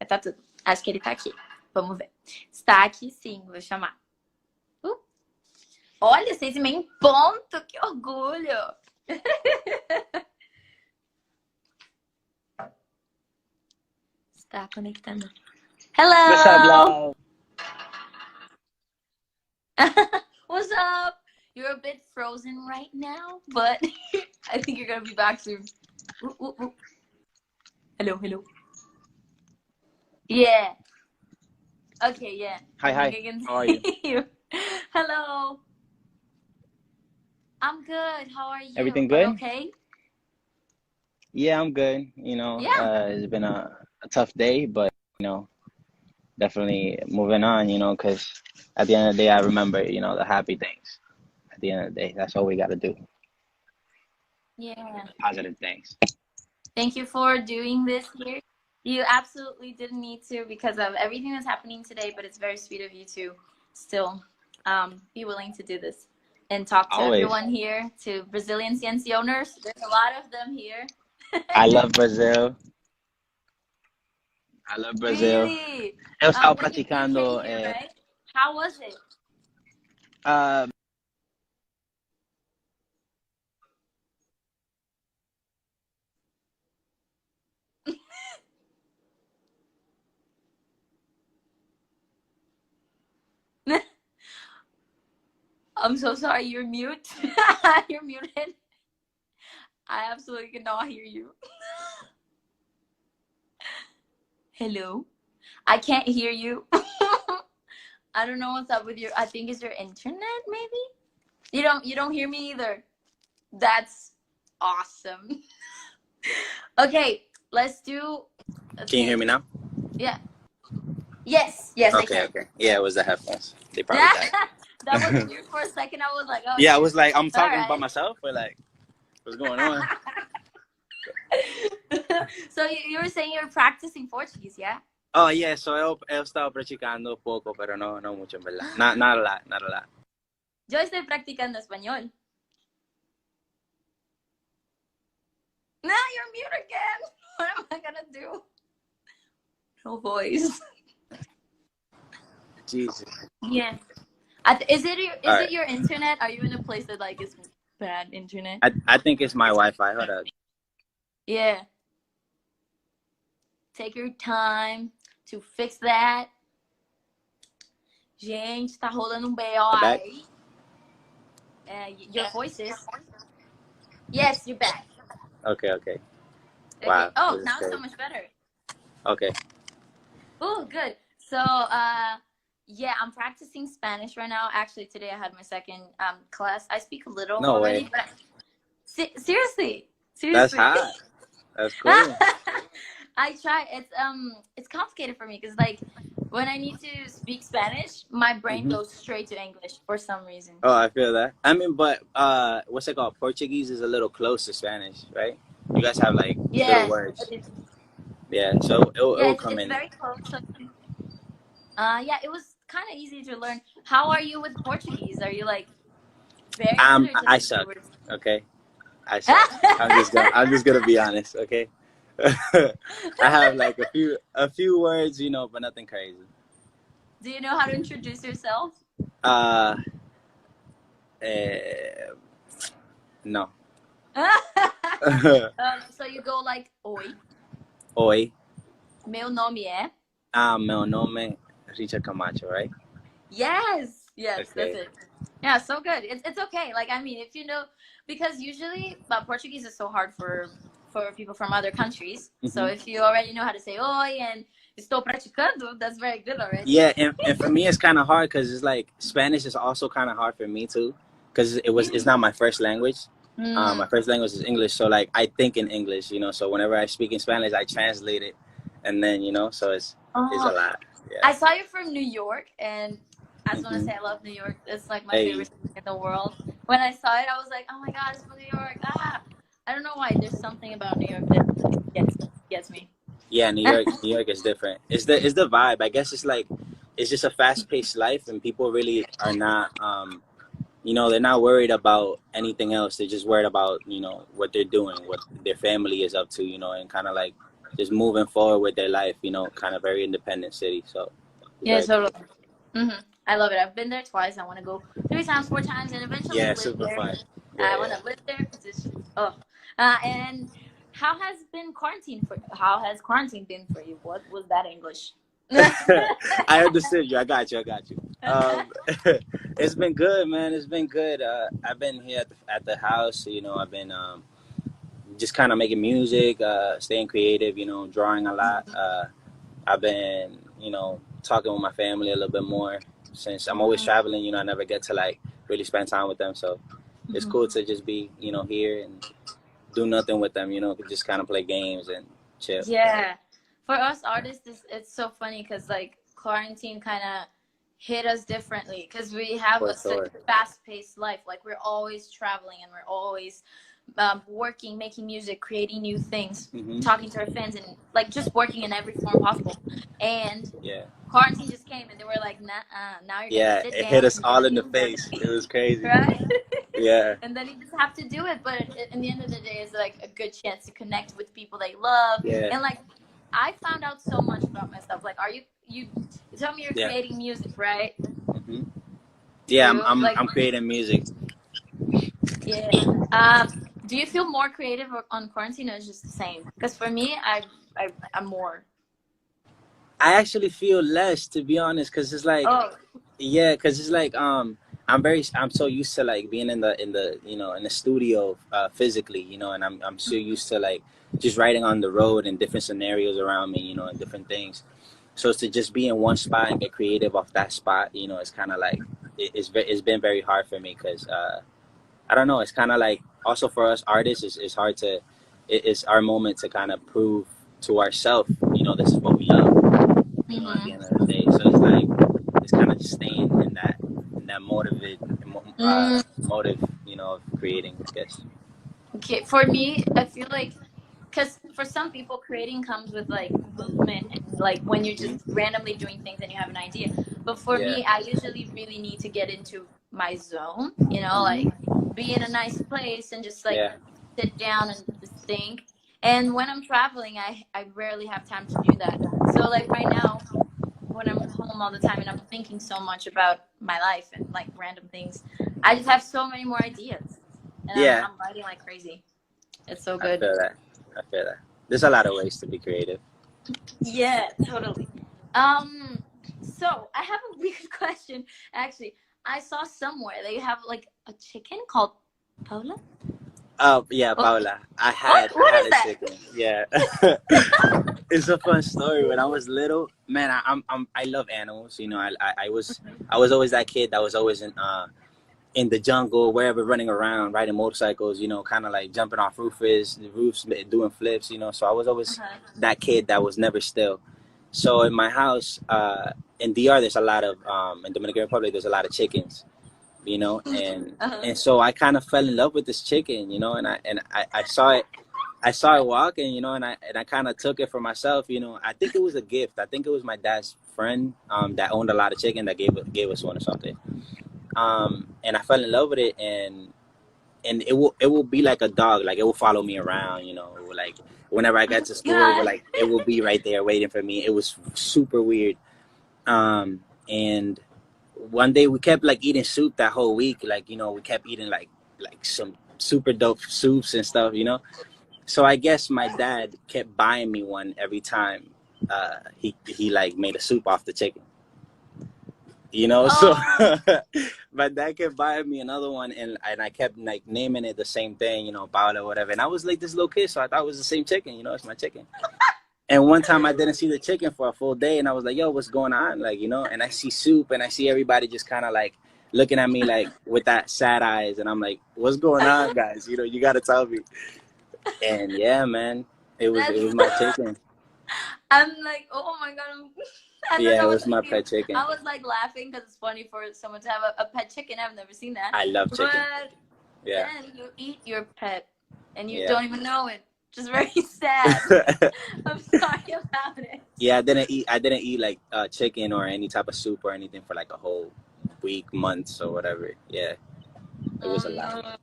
Tá tudo. Acho que ele tá aqui. Vamos ver. Está aqui sim, vou chamar. Olha, 6h30 em ponto, que orgulho! Está conectando. Hello! What's up, love? What's up? You're a bit frozen right now, but I think you're gonna be back soon. Ooh, ooh, ooh. Hello, hello. Yeah. Okay, yeah. Hi, hi. How are you? Hello. I'm good. How are you? Everything Are you good? okay? Yeah, I'm good. You know, Yeah. it's been a tough day, but, you know, definitely moving on, you know, because at the end of the day, I remember, you know, the happy things. At the end of the day, that's all we got to do. Yeah. Positive things. Thank you for doing this here. You absolutely didn't need to because of everything that's happening today, but it's very sweet of you to still be willing to do this and talk to Always. everyone here, to Brazilian CNC owners. There's a lot of them here. I love Brazil. I love Brazil. Really? Eu estava When you came praticando. here, right? How was it? I'm so sorry, you're mute. You're muted. I absolutely cannot hear you. Hello? I can't hear you. I don't know what's up with your, I think it's your internet, maybe? You don't hear me either. That's awesome. Okay, let's do. Can you hear me now? Yeah. Yes, Okay, I can. okay. Yeah, it was the headphones. They probably died. That was weird for a second. I was like, oh. Yeah, I was like, I'm talking right. by myself, or like, what's going on? So you were saying you're practicing Portuguese, yeah? Oh, yeah, so eu estaba practicando poco, pero no mucho, en verdad. Not a lot, not a lot. Yo estoy practicando español. No, you're mute again. What am I gonna do? No voice. Jesus. Yeah. Is it your internet? Are you in a place that like is bad internet? I think it's my Wi-Fi. Hold up. Yeah. Take your time to fix that. Gente, tá rolando BO aí. Your voice is. Yes, you're back. Okay. Wow. Okay. Oh, now it's so much better. Okay. Oh, good. So, yeah, I'm practicing Spanish right now. Actually, today I had my second class. I speak a little already. Way. But seriously. That's hot. That's cool. I try. It's complicated for me because like when I need to speak Spanish, my brain goes straight to English for some reason. Oh, I feel that. I mean, but what's it called? Portuguese is a little close to Spanish, right? You guys have like little words. Yeah, so it'll come in. It's very close. Yeah, it was kind of easy to learn. How are you with Portuguese? Are you like very good? I suck. Okay, I suck. I'm just gonna be honest. Okay, I have like a few words, you know, but nothing crazy. Do you know how to introduce yourself? No. So you go like oi. Oi. Meu nome é. Meu nome é Richard Camacho, right? Yes, okay. That's it. Yeah, so good. It's okay. Like, I mean, if you know, because usually Portuguese is so hard for people from other countries. So if you already know how to say oi and estou praticando, that's very good already. Yeah, and for me it's kind of hard because it's like Spanish is also kind of hard for me too, because it's not my first language. My first language is English, so like I think in English, you know. So whenever I speak in Spanish, I translate it, and then you know, so it's a lot. Yeah. I saw you from New York, and I just want to say I love New York. It's like my favorite city in the world. When I saw it, I was like, oh my god, it's from New York. I don't know why. There's something about New York that gets me. Yeah, New York is different. It's the vibe. I guess it's like it's just a fast-paced life, and people really are not. You know, they're not worried about anything else. They're just worried about, you know, what they're doing, what their family is up to, you know, and kind of like just moving forward with their life, you know, kind of very independent city. So yeah, totally. I love it. I've been there twice. I want to go 3 times, 4 times, and eventually live super there. fun. I want to live there because it's just and how has quarantine been for you? What was that English? I understood you. I got you. It's been good, man. It's been good. I've been here at the house. You know, I've been just kind of making music, staying creative. You know, drawing a lot. I've been, you know, talking with my family a little bit more since I'm always traveling. You know, I never get to like really spend time with them. So it's cool to just be, you know, here and do nothing with them. You know, just kind of play games and chill. Yeah. For us artists, it's so funny because like quarantine kind of hit us differently because we have such a fast-paced life. Like we're always traveling and we're always working, making music, creating new things, talking to our fans, and like just working in every form possible. And quarantine just came and they were like, nah, now you're gonna sit down. It hit us all in the face. It was crazy. Right? Yeah. And then you just have to do it. But in the end of the day, it's like a good chance to connect with people they love. Yeah. And like, I found out so much about myself. Like, you tell me you're creating music, right? Yeah, I'm creating music. Yeah. Do you feel more creative on quarantine or just the same? Because for me, I'm more. I actually feel less, to be honest, because it's like, because it's like I'm so used to like being in the you know, in the studio physically, you know, and I'm so used to like just writing on the road and different scenarios around me, you know, and different things. So to just be in one spot and get creative off that spot, you know, it's kind of like it's been very hard for me because I don't know, it's kind of like also for us artists, it's hard to it's our moment to kind of prove to ourselves, you know, this is what we love, you know, at the end of the day. So it's like it's kind of just staying in that motive, you know, of creating, I guess. Okay, for me, I feel like, because for some people, creating comes with like movement and like when you're just randomly doing things and you have an idea. But for me, I usually really need to get into my zone, you know, like be in a nice place and just like sit down and just think. And when I'm traveling, I rarely have time to do that. So like right now, when I'm home all the time and I'm thinking so much about my life and like random things, I just have so many more ideas. And I'm writing like crazy. It's so good. I feel that. There's a lot of ways to be creative. Yeah, totally. So I have a weird question. Actually, I saw somewhere they have like a chicken called Paula. Oh yeah, Paula. I had a chicken. Yeah. It's a fun story. When I was little, man, I love animals. You know, I was always that kid that was always in the jungle, wherever, running around, riding motorcycles, you know, kind of like jumping off roofs, doing flips, you know. So I was always that kid that was never still. So in my house, in DR, there's a lot of, in Dominican Republic, there's a lot of chickens, you know, and so I kind of fell in love with this chicken, you know, and I saw it walking, you know, and I kind of took it for myself, you know. I think it was a gift. I think it was my dad's friend that owned a lot of chicken that gave us one or something. And I fell in love with it, and it will be like a dog, like it will follow me around, you know, like whenever I got to school, it will be right there waiting for me. It was super weird. And one day we kept like eating soup that whole week, like, you know, we kept eating like some super dope soups and stuff, you know. So I guess my dad kept buying me one every time he like made a soup off the chicken. You know, so my dad kept buying me another one, and I kept like naming it the same thing, you know, Paula or whatever. And I was like this little kid, so I thought it was the same chicken, you know, it's my chicken. And one time I didn't see the chicken for a full day, and I was like, yo, what's going on? Like, you know, and I see soup, and I see everybody just kind of like looking at me like with that sad eyes, and I'm like, what's going on, guys? You know, you got to tell me. And yeah, man, it was my chicken. I'm like, oh my god. Yeah, it was my pet chicken. I was like laughing because it's funny for someone to have a pet chicken. I've never seen that. I love chicken. But then you eat your pet and you don't even know it. Just very sad. I'm sorry about it. Yeah, I didn't eat like chicken or any type of soup or anything for like a whole week, months or whatever. Yeah, it was a lot.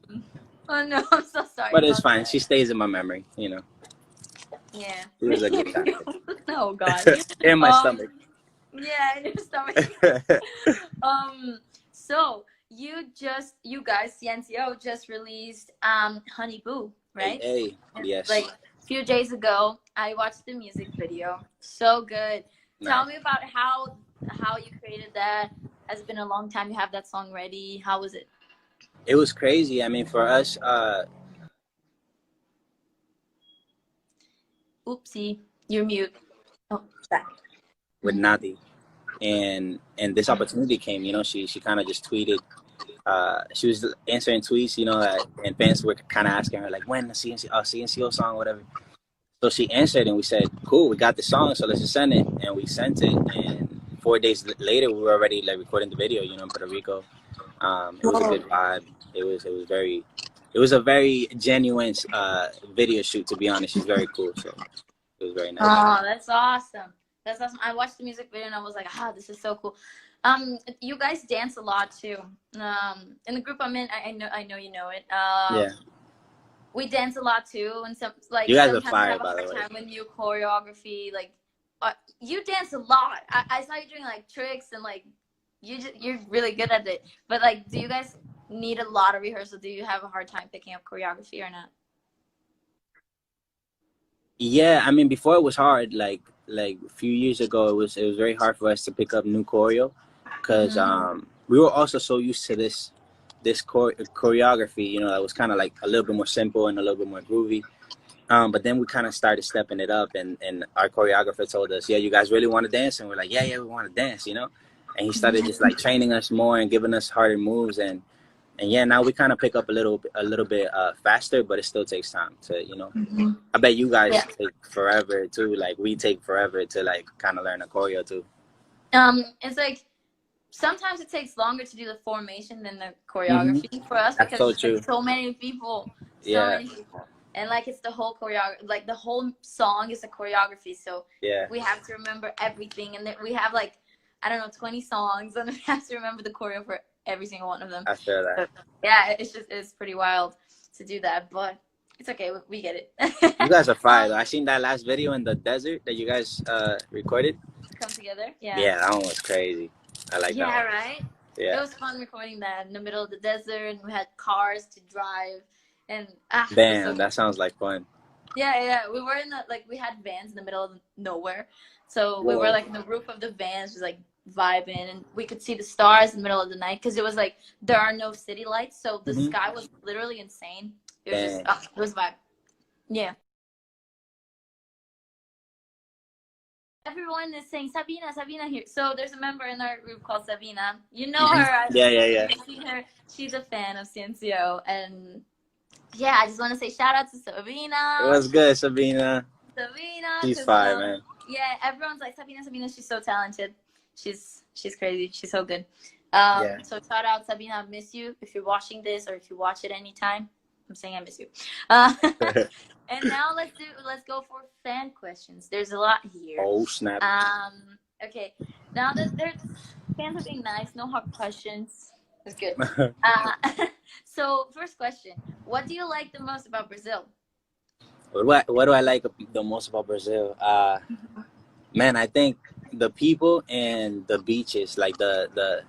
Oh no, I'm so sorry. But it's fine. She stays in my memory, you know. Yeah. It was a good time. Oh God. In my stomach. Yeah, in your stomach. So you guys, Cnco just released Honey Boo, right? Hey, yes. Like a few days ago, I watched the music video. So good. Nice. Tell me about how you created that. Has it been a long time you have that song ready? How was it? It was crazy. I mean, for us, Oopsie, you're mute. Oh, back. with Nati, and this opportunity came. You know, she kind of just tweeted. She was answering tweets, you know, and fans were kind of asking her like, when the Cnco song, whatever. So she answered, and we said, cool, we got the song, so let's just send it. And we sent it, and 4 days later, we were already like recording the video, you know, in Puerto Rico. It was a good vibe. It was a very genuine video shoot, to be honest. She's very cool, so it was very nice. Oh, that's awesome. That's awesome. I watched the music video and I was like, this is so cool. You guys dance a lot too. In the group I'm in, I know you know it. Yeah. We dance a lot too, and some like you guys are sometimes fire, have a by the hard way. time with new choreography. Like, you dance a lot. I saw you doing like tricks and like you're really good at it. But like, do you guys need a lot of rehearsal? Do you have a hard time picking up choreography or not? Yeah, I mean, before it was hard. Like a few years ago, it was very hard for us to pick up new choreo, because we were also so used to this choreography, you know, that was kind of like a little bit more simple and a little bit more groovy. But then we kind of started stepping it up, and our choreographer told us, yeah, you guys really want to dance? And we're like, yeah, we want to dance, you know? And he started just like training us more and giving us harder moves. And yeah, now we kind of pick up a little bit faster, but it still takes time to, you know. I bet you guys take forever too. Like, we take forever to like kind of learn a choreo too. It's like, sometimes it takes longer to do the formation than the choreography for us, because so it's like so many people, many people, and like it's the whole choreography, like the whole song is a choreography, so we have to remember everything, and then we have like, I don't know, 20 songs, and we have to remember the choreo for every single one of them. I feel that. So, yeah, it's pretty wild to do that, but it's okay, we get it. You guys are fire though. I seen that last video in the desert that you guys recorded. Come together. Yeah, that one was crazy. I like that. Yeah, right? Yeah. It was fun recording that in the middle of the desert, and we had cars to drive, and damn, that sounds like fun. Yeah, we were in we had vans in the middle of nowhere, so we were like in the roof of the vans, just like vibing, and we could see the stars in the middle of the night, because it was like there are no city lights, so the sky was literally insane. It was just it was vibe. Yeah. Everyone is saying Sabina here. So there's a member in our group called Sabina. You know her. Yeah. You've seen her. She's a fan of Cnco, and yeah, I just want to say shout out to Sabina. It was good, Sabina. She's fire, man. Yeah, everyone's like Sabina. She's so talented. She's crazy. She's so good. So shout out, Sabina. I miss you. If you're watching this, or if you watch it anytime, I'm saying I miss you. And now let's go for fan questions. There's a lot here. Oh snap. Okay. Now that fans are being nice, no hard questions. That's good. So first question: what do you like the most about Brazil? What do I like the most about Brazil? Man, I think the people and the beaches, like the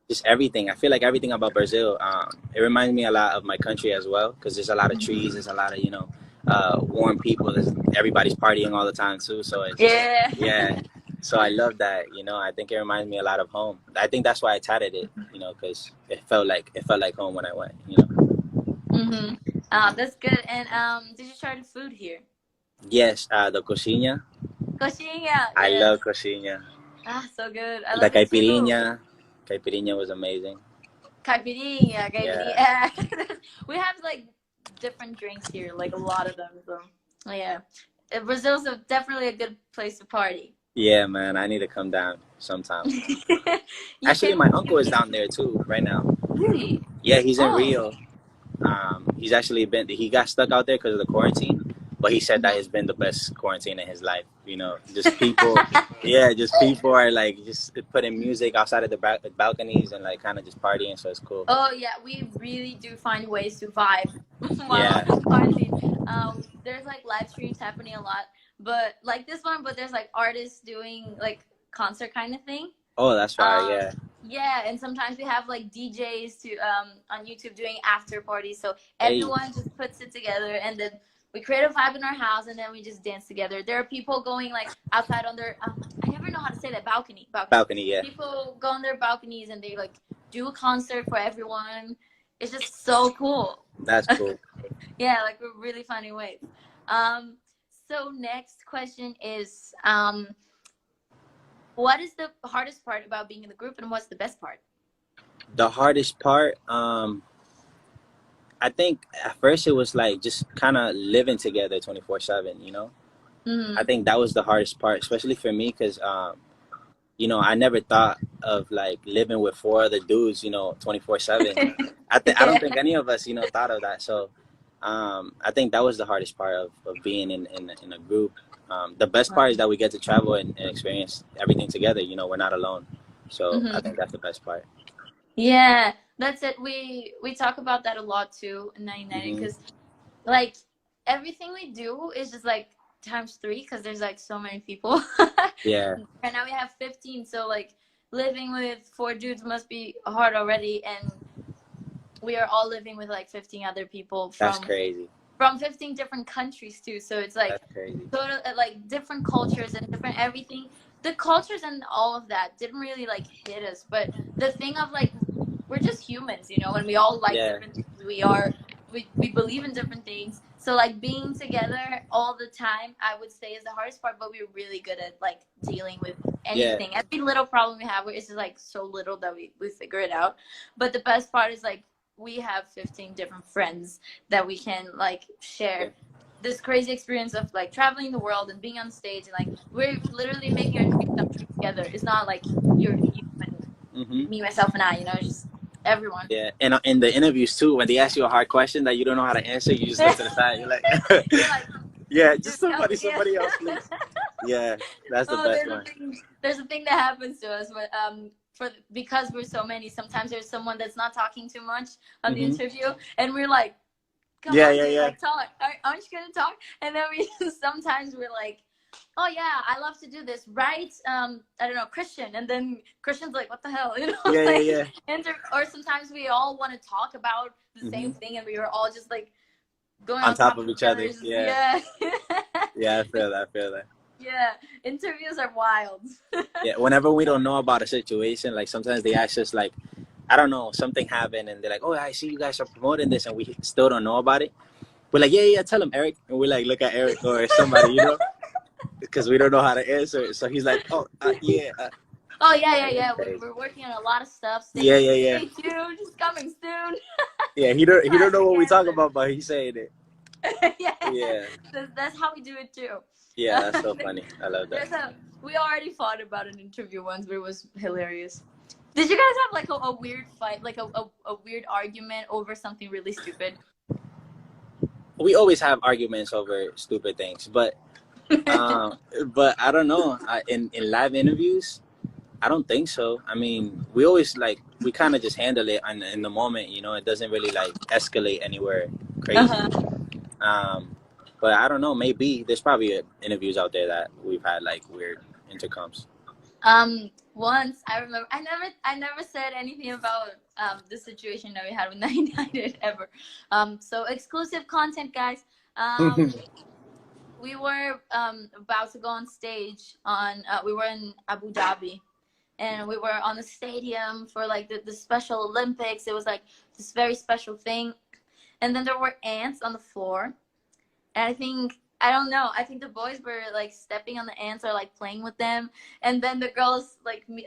just everything. I feel like everything about Brazil, it reminds me a lot of my country as well, because there's a lot of trees, there's a lot of, you know, warm people. Everybody's partying all the time too, so it's yeah. So I love that, you know. I think it reminds me a lot of home. I think that's why I tatted it, you know, because it felt like home when I went, you know. That's good. And did you try the food here? Yes, the coxinha. Coxinha. I love coxinha. So good. The caipirinha. Caipirinha was amazing. Caipirinha. Yeah. We have like different drinks here, like a lot of them. So yeah, Brazil's definitely a good place to party. Yeah, man, I need to come down sometime. Actually, my uncle is down there too right now. Really? Yeah, he's in Rio. He's actually he got stuck out there because of the quarantine. but he said that it's been the best quarantine in his life. You know, just people, yeah, just people are like just putting music outside of the balconies and like kind of just partying. So it's cool. Oh yeah, we really do find ways to vibe while Yeah. on quarantine. There's like live streams happening a lot, but like this one, but there's like artists doing like concert kind of thing. Oh, that's right. Yeah. Yeah, and sometimes we have like DJs to on YouTube doing after parties. So everyone just puts it together, and then we create a vibe in our house, and then we just dance together. There are people going like outside on their I never know how to say that, balcony. Balcony, yeah. People go on their balconies and they like do a concert for everyone. It's just so cool. That's cool. Yeah, like we're really finding ways. So next question is what is the hardest part about being in the group, and what's the best part? The hardest part, I think at first it was like just kind of living together 24/7, you know? I think that was the hardest part, especially for me, because, you know, I never thought of like living with 4 other dudes, you know, 24/7. I don't think any of us, you know, thought of that. So I think that was the hardest part of being in a group. The best part is that we get to travel and experience everything together. You know, we're not alone. So I think that's the best part. Yeah, that's it. We talk about that a lot too in 1990, because like everything we do is just like ×3, because there's like so many people. Yeah. And now we have 15, so like living with 4 dudes must be hard already, and we are all living with like 15 other people from That's crazy. From 15 different countries too. So it's like total, like different cultures and different everything. The cultures and all of that didn't really like hit us, but the thing of like we're just humans, you know, and we all like different things. We believe in different things. So like being together all the time, I would say, is the hardest part, but we're really good at like dealing with anything. Every little problem we have, it's just like so little that we figure it out. But the best part is like we have 15 different friends that we can like share this crazy experience of like traveling the world and being on stage, and like we're literally making our dreams come true together. It's not like you and me, myself, and I, you know, it's just everyone. Yeah, and in the interviews too, when they ask you a hard question that you don't know how to answer, you just look to the side. You're like, yeah, just somebody else, please. Yeah, that's the best one. There's a thing that happens to us, but because we're so many, sometimes there's someone that's not talking too much on the interview, and we're like, come on, dude, like, talk. Aren't you gonna talk? And then sometimes we're like, oh yeah, I love to do this, right? I don't know, Christian, and then Christian's like, what the hell, you know? Or sometimes we all want to talk about the same thing, and we were all just like going on top of each other. Yeah, I feel that. Yeah, interviews are wild. Yeah, whenever we don't know about a situation, like sometimes they ask us like, I don't know, something happened, and they're like, oh, I see you guys are promoting this, and we still don't know about it. We're like, yeah, tell him, Eric. And we like look at Eric or somebody, you know, because we don't know how to answer it. So he's like, oh, yeah. Oh, yeah. We're working on a lot of stuff. Stay tuned. It's coming soon. Yeah, he don't know what we talk about, but he's saying it. Yeah. That's how we do it too. Yeah, that's so funny. I love that. We already fought about an interview once, but it was hilarious. Did you guys have like a weird fight, like a weird argument over something really stupid? We always have arguments over stupid things, but I don't know. In live interviews, I don't think so. I mean, we always like, we kind of just handle it in the moment, you know. It doesn't really like escalate anywhere crazy. But I don't know, maybe there's probably interviews out there that we've had like weird intercoms. Once I remember, I never said anything about the situation that we had with 99 ever. So exclusive content, guys. We were about to go on stage on we were in Abu Dhabi, and we were on the stadium for like the Special Olympics. It was like this very special thing, and then there were ants on the floor. And I don't know, I think the boys were like stepping on the ants or like playing with them. And then the girls, like me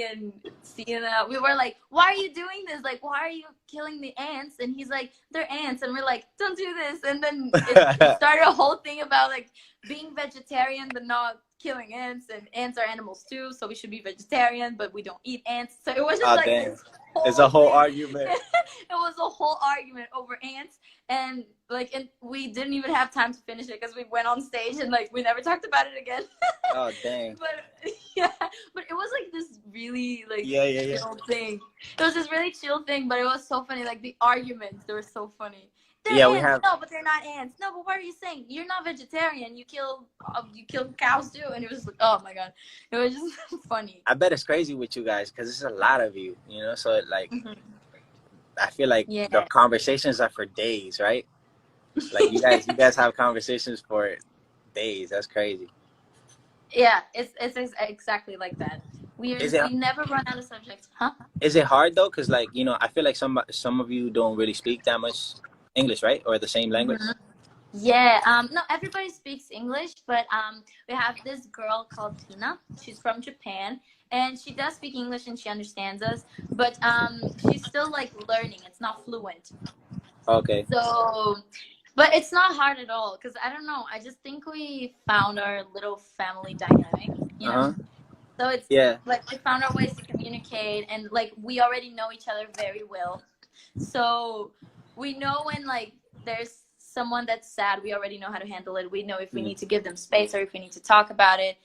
and Sienna, we were like, why are you doing this? Like, why are you killing the ants? And he's like, they're ants. And we're like, don't do this. And then it started a whole thing about like being vegetarian but not killing ants, and ants are animals too, so we should be vegetarian, but we don't eat ants. So it was just like this it's a whole thing. argument. It was a whole argument over ants, and like, and we didn't even have time to finish it because we went on stage and like we never talked about it again. Oh dang. But yeah, but it was like this really like yeah chill thing. It was this really chill thing, but it was so funny. Like the arguments, they were so funny. They're Yeah, ants. we have. No, but they're not ants. No, but what are you saying? You're not vegetarian. You kill cows too. And it was like, oh my god, it was just funny. I bet it's crazy with you guys because there's a lot of you, you know. So like, I feel like the conversations are for days, right? Like you guys have conversations for days. That's crazy. Yeah, it's exactly like that. We never run out of subjects, huh? Is it hard though? Cause like, you know, I feel like some of you don't really speak that much English, right? Or the same language? Yeah, no, everybody speaks English, but we have this girl called Tina. She's from Japan, and she does speak English and she understands us, but she's still like learning. It's not fluent. Okay. So, but it's not hard at all, because I don't know. I just think we found our little family dynamic, you know? So it's like we found our ways to communicate, and like we already know each other very well. So we know when like there's someone that's sad, we already know how to handle it. We know if we need to give them space or if we need to talk about it.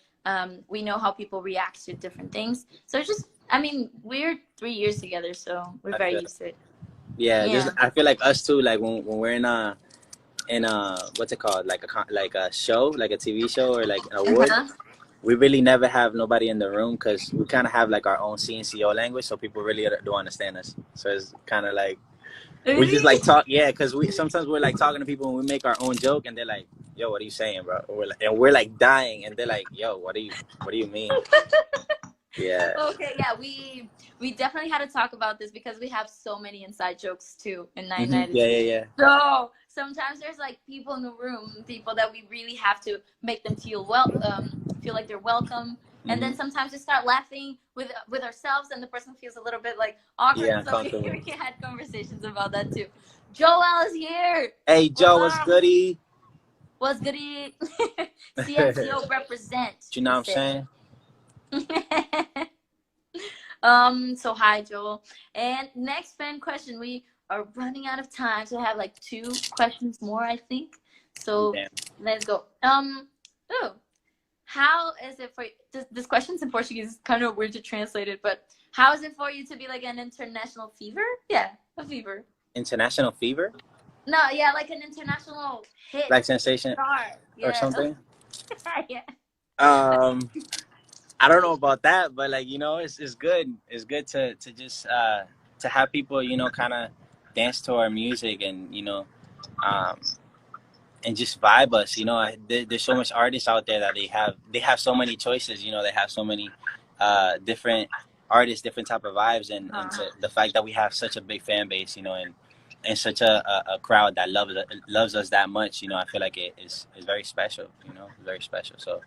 We know how people react to different things. So it's just, I mean, we're 3 years together, so we're very used to it. Yeah, just I feel like us too. Like when we're in a what's it called, like a show, like a TV show or like an award. We really never have nobody in the room because we kind of have like our own Cnco language, so people really don't understand us. So it's kind of like we just like talk, because sometimes we're like talking to people and we make our own joke and they're like, "Yo, what are you saying, bro?" And we're like dying and they're like, "Yo, what do you mean?" Yeah. Okay, yeah, we definitely had to talk about this because we have so many inside jokes too in 992. Yeah. So sometimes there's like people in the room, people that we really have to make them feel like they're welcome. And then sometimes we start laughing with ourselves, and the person feels a little bit like awkward. Yeah, so we had conversations about that too. Joel is here. Hey, Joe, what's goody? What's goody? Cnco represent. You know what I'm saying? So hi, Joel. And next fan question. We are running out of time, so I have like 2 questions more, I think. So let's go. How is it for you? This question's in Portuguese. It's kind of weird to translate it, but how is it for you to be like an international fever? Yeah, a fever. International fever? No, yeah, like an international hit. Like sensation or something? Yeah. I don't know about that, but like, you know, it's good. It's good to just to have people, you know, kind of dance to our music and, you know, and just vibe us, you know. There's so much artists out there that they have so many choices, you know. They have so many different artists, different type of vibes, and so the fact that we have such a big fan base, you know, and such a crowd that loves us that much, you know, I feel like it is very special, you know, very special. So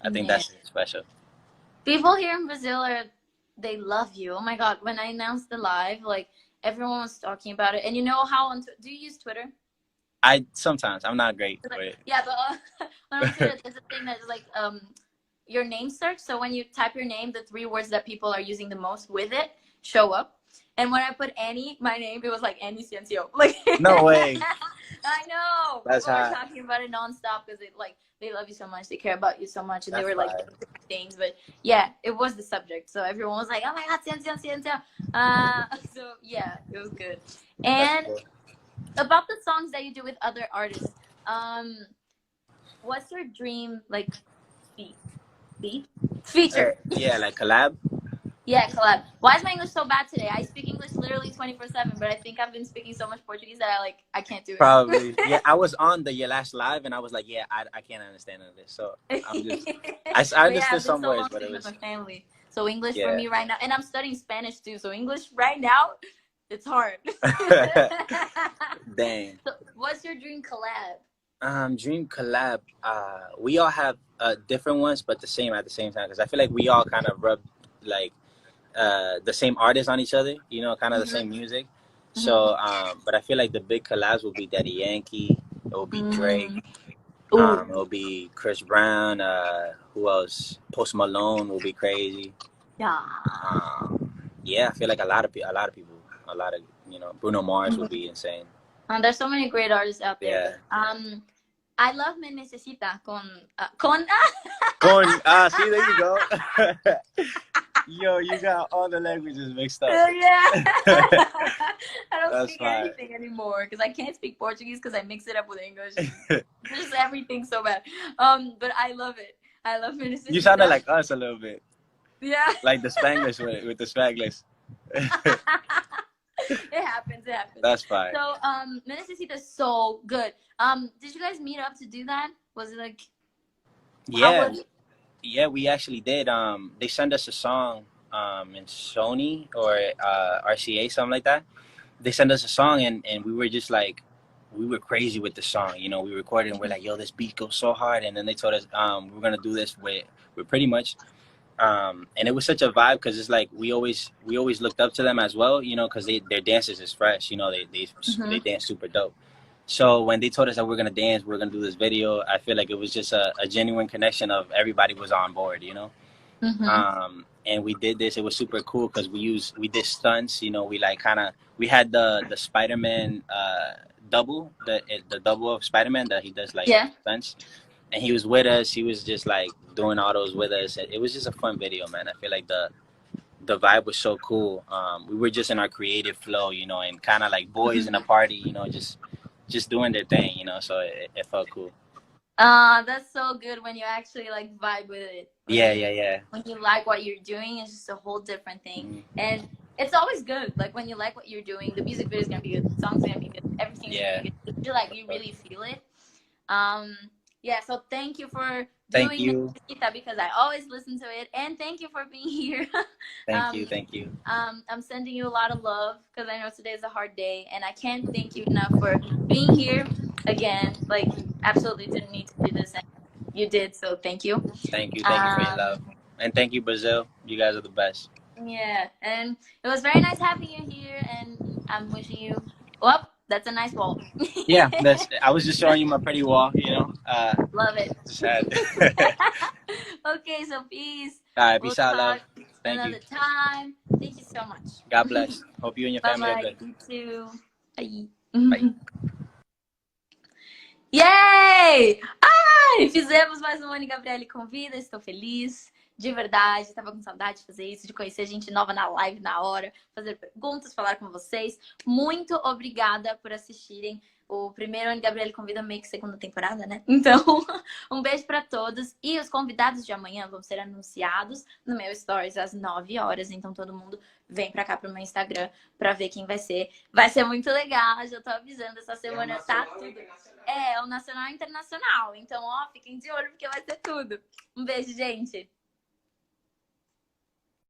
I think that's special. People here in Brazil they love you. Oh my god, when I announced the live, like everyone was talking about it. And you know how do you use Twitter? Sometimes I'm not great with it. Yeah, but when on Twitter, there's a thing that's like your name search. So when you type your name, the 3 words that people are using the most with it show up. And when I put Annie, my name, it was like Annie Cnco. Like no way. I know. That's people were talking about it nonstop because they love you so much, they care about you so much, and they were like different things. But yeah, it was the subject, so everyone was like, "Oh my god, Cnco." So yeah, it was good. And about the songs that you do with other artists, what's your dream like feature? Yeah, like collab. Yeah, collab. Why is my English so bad today? I speak English literally 24/7, but I think I've been speaking so much Portuguese that I can't do it. Probably. Yeah, I was on your last live and I was like, yeah, I can't understand none of this. So I'm just I understood some words, but it was my family. So English for me right now, and I'm studying Spanish too. So English right now, it's hard. Dang. So what's your dream collab? Dream collab. We all have different ones, but at the same time, because I feel like we all kind of rub like the same artists on each other, you know, kind of the same music. So but I feel like the big collabs will be Daddy Yankee, it will be Drake, It'll be Chris Brown. Who else? Post Malone will be crazy. Yeah. Yeah, I feel like a lot of people, Bruno Mars will be insane. There's so many great artists out there. Yeah. I love Me Necesita con see, there you go. Yo, you got all the languages mixed up. Yeah. I don't That's speak fine. anything anymore because I can't speak Portuguese because I mix it up with English. Just everything so bad. But I love it. I love Me Necesita. You sounded like us a little bit. Yeah. Like the Spanglish with the Spanglish. It happens. That's fine. So, Me Necesita is so good. Did you guys meet up to do that? Was it like? Yeah, we actually did. They sent us a song in Sony or RCA, something like that. They sent us a song and we were just like, we were crazy with the song. You know, we recorded and we're like, yo, this beat goes so hard. And then they told us we're gonna do this with Pretty Much. And it was such a vibe because it's like we always looked up to them as well, you know, because their dances is fresh, you know, they dance super dope. So when they told us that we're gonna dance, we're gonna do this video, I feel like it was just a genuine connection of everybody was on board, you know. And we did this. It was super cool because we did stunts, you know. We had the Spider-Man double, the double of Spider-Man that he does like stunts. And he was with us. He was just like doing all those with us. It was just a fun video, man. I feel like the vibe was so cool. We were just in our creative flow, you know, and kind of like boys in a party, you know, just doing their thing, you know. So it felt cool. That's so good when you actually like vibe with it. Yeah. When you like what you're doing, it's just a whole different thing. And it's always good. Like when you like what you're doing, the music video is gonna be good, the song's gonna be good, everything's gonna be good. You really feel it. Yeah, so thank you for doing it because I always listen to it, and thank you for being here. Thank you. I'm sending you a lot of love because I know today is a hard day, and I can't thank you enough for being here again. Like, absolutely didn't need to do this, and you did, so thank you. Thank you for your love, and thank you, Brazil. You guys are the best. Yeah, and it was very nice having you here, and I'm wishing you. Well, that's a nice wall. Yeah, I was just showing you my pretty wall, you know. Love it. Sad. Okay, so peace. All right, peace out, love. Thank another you. Time. Thank you so much. God bless. Hope you and your family are Bye-bye. good. You too. Bye. Bye. Yay! Ai! Fizemos mais um ano Gabrielly Convida. Estou feliz. De verdade, estava com saudade de fazer isso, de conhecer gente nova na live, na hora, fazer perguntas, falar com vocês. Muito obrigada por assistirem o primeiro ano Gabrielly Convida, meio que segunda temporada, né? Então, um beijo para todos. E os convidados de amanhã vão ser anunciados no meu Stories às 9 horas. Então, todo mundo vem para cá pro meu Instagram para ver quem vai ser. Vai ser muito legal, já tô avisando. Essa semana tá tudo. É o nacional e internacional. Então, ó, fiquem de olho porque vai ser tudo. Um beijo, gente.